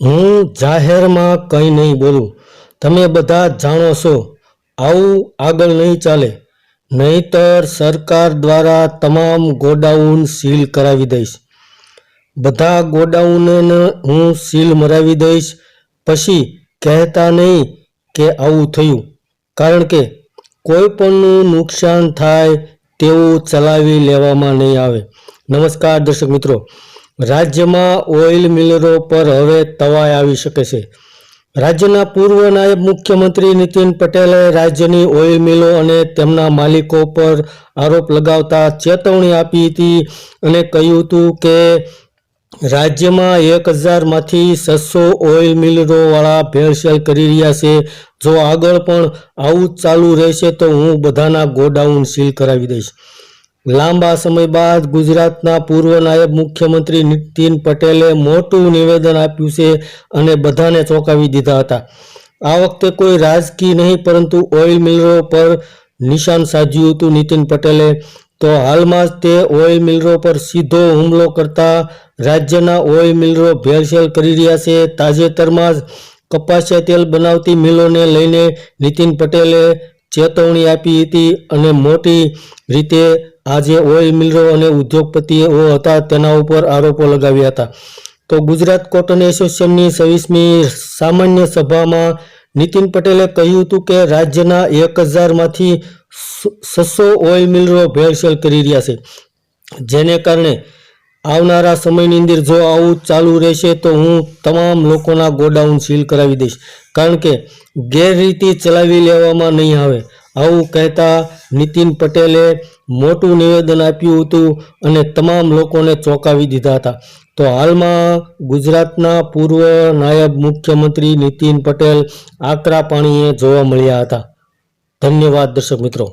હું જાહેરમાં કંઈ નહીં બોલું. તમે બધા જાણો છો. આવું આગળ નહીં ચાલે. નહીંતર સરકાર દ્વારા તમામ ગોડાઉન સીલ કરાવી દઈશ. બધા ગોડાઉનને હું સીલ મરાવી દઈશ. પછી કહેતા નહીં કે આવું થયું. કારણ કે કોઈ પણનું નુકસાન થાય તેવું ચલાવી લેવામાં નહીં આવે. નમસ્કાર દર્શક મિત્રો. રાજ્યમાં ઓઇલ મિલરો પર હવે તવાઈ આવી શકે છે. રાજ્યના પૂર્વ નાયબ મુખ્યમંત્રી નીતિન પટેલે રાજ્યની ઓઇલ મિલો અને તેમના માલિકો પર આરોપ લગાવતા ચેતવણી આપી હતી અને કહ્યું હતું કે રાજ્યમાં 1000માંથી 600 ઓઇલ મિલરોવાળા ભેળસેળ કરી રહ્યા છે. જો આગળ પણ આવું જ ચાલુ રહેશે તો હું બધાના ગોડાઉન સીલ કરાવી દઈશ. લાંબા સમય બાદ ગુજરાતના પૂર્વ નાયબ મુખ્યમંત્રી નીતિન પટેલે મોટું નિવેદન આપ્યું છે અને બધાને ચોંકાવી દીધા હતા. આ વખતે કોઈ રાજકીય નહીં પરંતુ ઓઇલ મિલરો પર નિશાન સાધ્યું હતું નીતિન પટેલે. તો હાલમાં જ તે ઓઇલ મિલરો પર સીધો હુમલો કરતા રાજ્યના ઓઇલ મિલરો ભેળસેળ કરી રહ્યા છે. તાજેતરમાં જ કપાસિયા તેલ બનાવતી મિલોને લઈને નીતિન પટેલે ચેતવણી આપી હતી અને મોટી રીતે આજે ઓઇલ મિલરો અને ઉદ્યોગપતિઓ હતા તેના ઉપર આરોપો લગાવ્યા હતા. તો ગુજરાત કોટન એસોસિએશનની 26મી સામાન્ય સભામાં નીતિન પટેલે કહ્યું હતું કે રાજ્યના 1000માંથી 600 ઓઇલ મિલરો ભેળસેળ કરી રહ્યા છે, જેને કારણે આવનારા સમયની અંદર જો આવું ચાલુ રહેશે તો હું તમામ લોકોના ગોડાઉન સીલ કરાવી દઈશ. કારણ કે ગેરરીતિ ચલાવી લેવામાં નહીં આવે. આવું કહેતા નીતિન પટેલે મોટું નિવેદન આપ્યું હતું અને તમામ લોકોને ચોંકાવી દીધા હતા. તો હાલમાં ગુજરાતના પૂર્વ નાયબ મુખ્યમંત્રી નીતિન પટેલ આકરા પાણીએ જોવા મળ્યા હતા. ધન્યવાદ દર્શક મિત્રો.